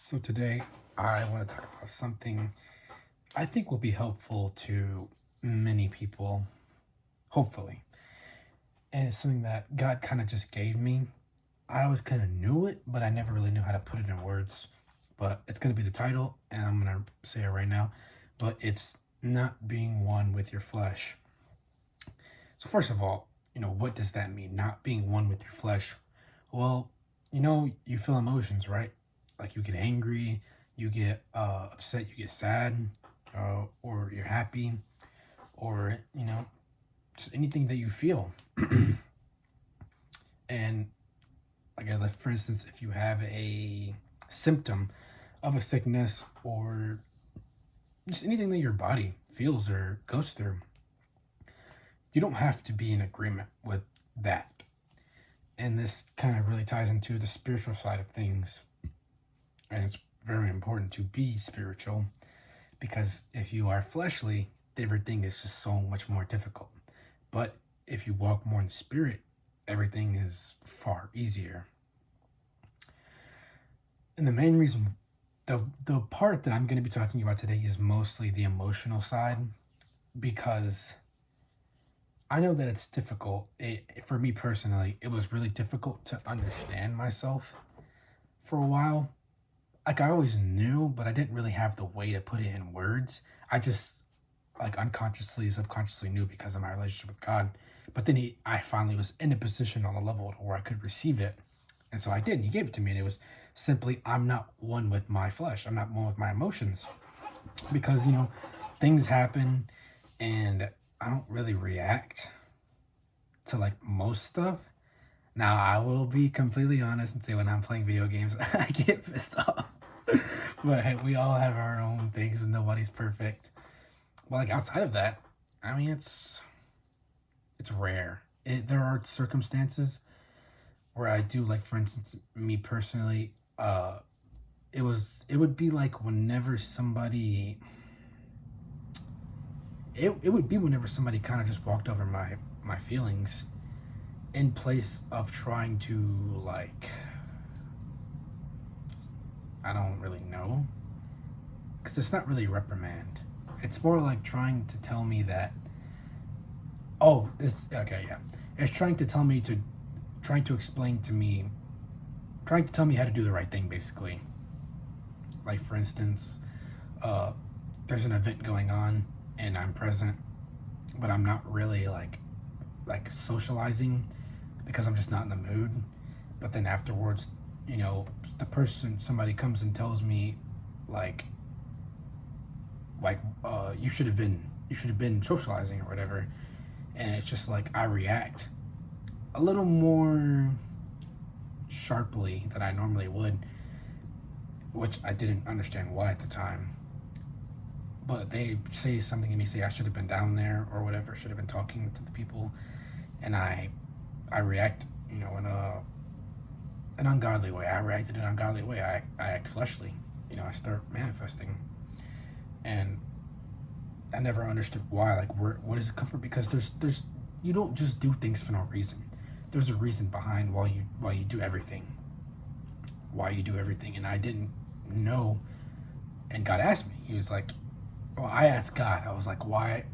So today I want to talk about something I think will be helpful to many people, hopefully. And it's something that God kind of just gave me. I always kind of knew it, but I never really knew how to put it in words. But it's going to be the title, and I'm going to say it right now. But it's not being one with your flesh. So, first of all, what does that mean? Not being one with your flesh. Well, you feel emotions, right? Like you get angry, you get upset, you get sad, or you're happy, or just anything that you feel. And like for instance, if you have a symptom of a sickness or just anything that your body feels or goes through, you don't have to be in agreement with that. And this kind of really ties into the spiritual side of things. And it's very important to be spiritual because if you are fleshly, everything is just so much more difficult. But if you walk more in the spirit, everything is far easier. And the main reason, the part that I'm going to be talking about today is mostly the emotional side because I know that it's difficult. For me personally, it was really difficult to understand myself for a while. Like I always knew, but I didn't really have the way to put it in words. I just like unconsciously, subconsciously knew because of my relationship with God. But then I finally was in a position on a level where I could receive it, and so I did. And he gave it to me, and it was simply I'm not one with my flesh. I'm not one with my emotions, because things happen, and I don't really react to like most stuff. Now I will be completely honest and say when I'm playing video games, I get pissed off. But hey, we all have our own things, and nobody's perfect. But like outside of that, I mean, it's rare. There are circumstances where I do, like for instance, me personally, it would be like whenever somebody it would be whenever somebody kind of just walked over my feelings in place of trying to like I don't really know because it's not really reprimand. It's more like trying to tell me that it's okay, yeah. It's trying to explain to me, trying to tell me how to do the right thing, basically. Like for instance, uh, there's an event going on and I'm present, but I'm not really like socializing because I'm just not in the mood. But then afterwards, somebody comes and tells me like you should have been socializing or whatever, and it's just like I react a little more sharply than I normally would, which I didn't understand why at the time. But they say something to me, say I should have been down there or whatever, should have been talking to the people, and I react, in an ungodly way. I reacted in an ungodly way. I act fleshly. I start manifesting, and I never understood why. Like, what does it come from? Because there's you don't just do things for no reason. There's a reason behind why you do everything. Why you do everything, and I didn't know. And God asked me. He was like, "Well, I asked God. I was like, why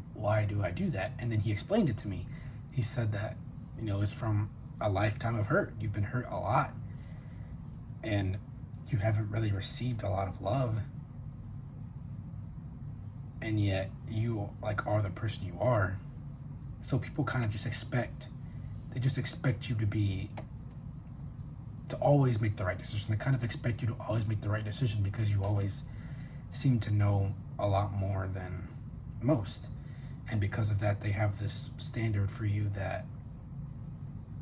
do I do that?" And then He explained it to me. He said that it's from a lifetime of hurt. You've been hurt a lot, and you haven't really received a lot of love, and yet you like are the person you are. So people kind of just expect you to always make the right decision. They kind of expect you to always make the right decision because you always seem to know a lot more than most. And because of that, they have this standard for you, that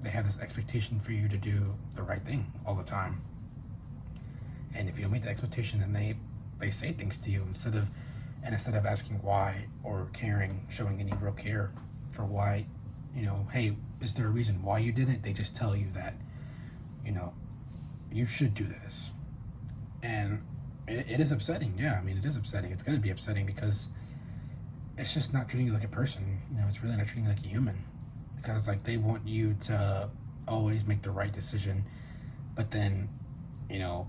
they have this expectation for you to do the right thing all the time. And if you don't meet the expectation, then they say things to you instead of asking why or caring, showing any real care for why, hey, is there a reason why you did it? They just tell you that, you know, you should do this. And it is upsetting. Yeah, I mean, it is upsetting. It's going to be upsetting because it's just not treating you like a person. It's really not treating you like a human, because like they want you to always make the right decision, but then, you know,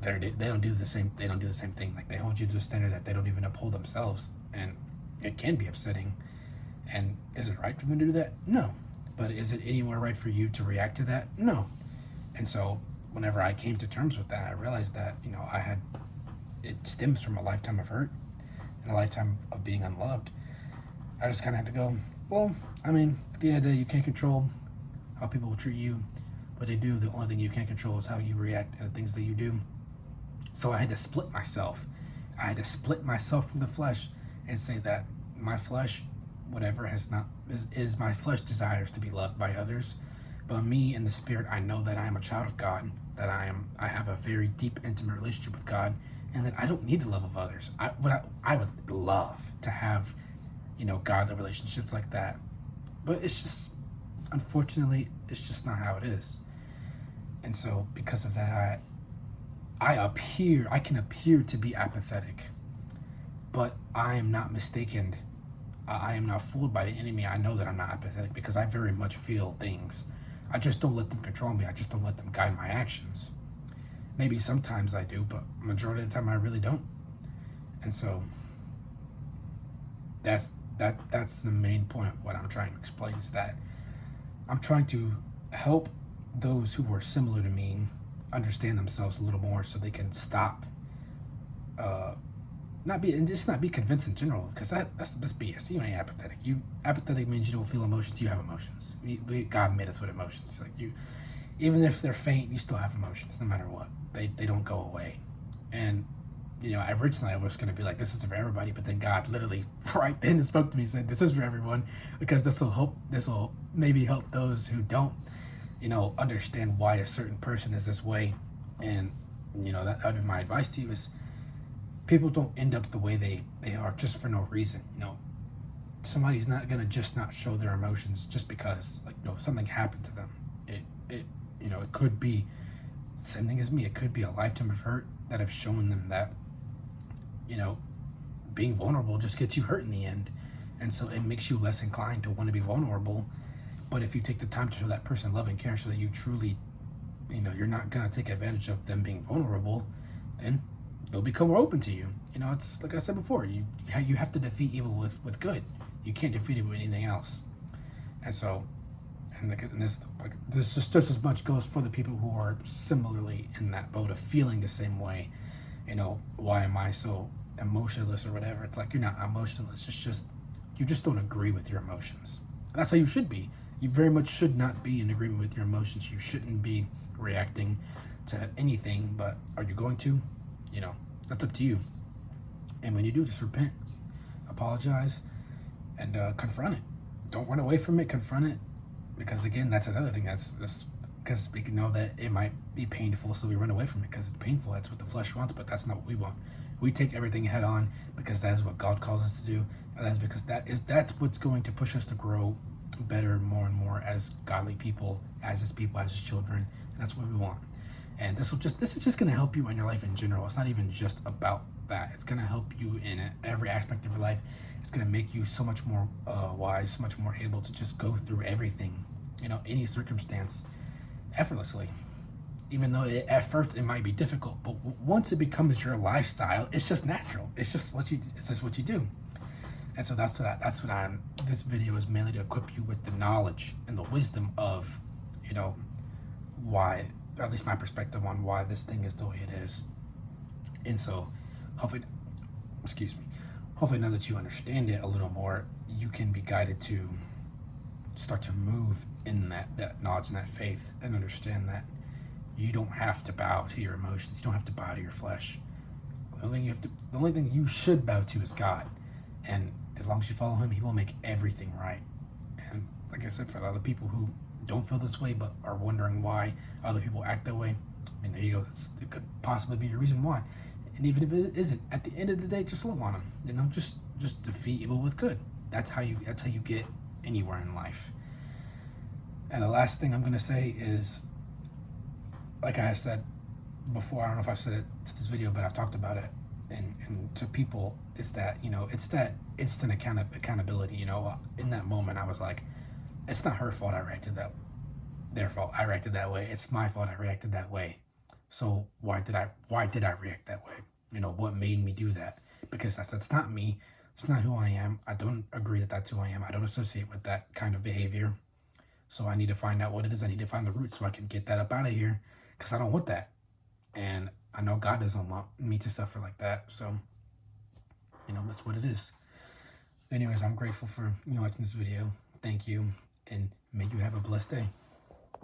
they don't do the same. They don't do the same thing. Like they hold you to a standard that they don't even uphold themselves, and it can be upsetting. And is it right for them to do that? No. But is it anywhere right for you to react to that? No. And so whenever I came to terms with that, I realized that, it stems from a lifetime of hurt and a lifetime of being unloved. I just kind of had to go, well, I mean, at the end of the day, you can't control how people will treat you, what they do. The only thing you can control is how you react and the things that you do. So I had to split myself. I had to split myself from the flesh and say that my flesh, whatever has not, is my flesh desires to be loved by others. But me in the spirit, I know that I am a child of God, that I have a very deep, intimate relationship with God, and that I don't need the love of others. I would love to have, godly relationships like that. But it's just, unfortunately, it's just not how it is. And so because of that, I can appear to be apathetic, but I am not mistaken. I am not fooled by the enemy. I know that I'm not apathetic because I very much feel things. I just don't let them control me. I just don't let them guide my actions. Maybe sometimes I do, but majority of the time I really don't. And so that's the main point of what I'm trying to explain, is that I'm trying to help those who are similar to me understand themselves a little more so they can stop not be convinced in general, because that's BS. You ain't apathetic. Apathetic means you don't feel emotions. You have emotions. God made us with emotions. Like even if they're faint, you still have emotions no matter what. They don't go away. And originally I was going to be like, this is for everybody, but then God literally right then spoke to me and said, this is for everyone, because this will maybe help those who don't understand why a certain person is this way. And that would be my advice to you, is people don't end up the way they are just for no reason. Somebody's not gonna just not show their emotions just because something happened to them. It could be same thing as me. It could be a lifetime of hurt that have shown them that being vulnerable just gets you hurt in the end, and so it makes you less inclined to want to be vulnerable. But if you take the time to show that person love and care so that you truly you're not gonna take advantage of them being vulnerable, then they'll become more open to you. It's like I said before, you have to defeat evil with good. You can't defeat it with anything else. And so, this just as much goes for the people who are similarly in that boat of feeling the same way. Why am I so emotionless or whatever? It's like, you're not emotionless. It's just you just don't agree with your emotions. And that's how you should be. You very much should not be in agreement with your emotions. You shouldn't be reacting to anything. But are you going to? That's up to you. And when you do, just repent, apologize, and confront it. Don't run away from it. Confront it, because again, that's another thing. That's because we know that it might be painful, so we run away from it because it's painful. That's what the flesh wants, but that's not what we want. We take everything head on because that is what God calls us to do, and that's because that's what's going to push us to grow better, more and more as godly people, as His people, as His children. And that's what we want. And this is just going to help you in your life in general. It's not even just about that. It's going to help you in every aspect of your life. It's going to make you so much more wise, so much more able to just go through everything, any circumstance effortlessly. Even though at first it might be difficult, but once it becomes your lifestyle, it's just natural. It's just what you do. And so this video is mainly to equip you with the knowledge and the wisdom of, why, at least my perspective on why this thing is the way it is. And so hopefully now that you understand it a little more, you can be guided to start to move in that knowledge and that faith, and understand that you don't have to bow to your emotions. You don't have to bow to your flesh. The only thing you should bow to is God. And as long as you follow Him, He will make everything right. And like I said, for a lot of people who don't feel this way but are wondering why other people act that way, there you go. It could possibly be a reason why. And even if it isn't, at the end of the day, just love on them. Just defeat evil with good. That's how you get anywhere in life. And the last thing I'm gonna say is, like I have said before, I don't know if I've said it to this video, but I've talked about it, and to people, is that it's that instant accountability. In that moment, I was like, it's not her fault I reacted their fault I reacted that way. It's my fault I reacted that way. So why did I react that way? What made me do that? Because that's not me. It's not who I am. I don't agree that that's who I am. I don't associate with that kind of behavior. So I need to find out what it is. I need to find the root so I can get that up out of here because I don't want that. And I know God doesn't want me to suffer like that. So, that's what it is. Anyways, I'm grateful for you watching this video. Thank you. And may you have a blessed day.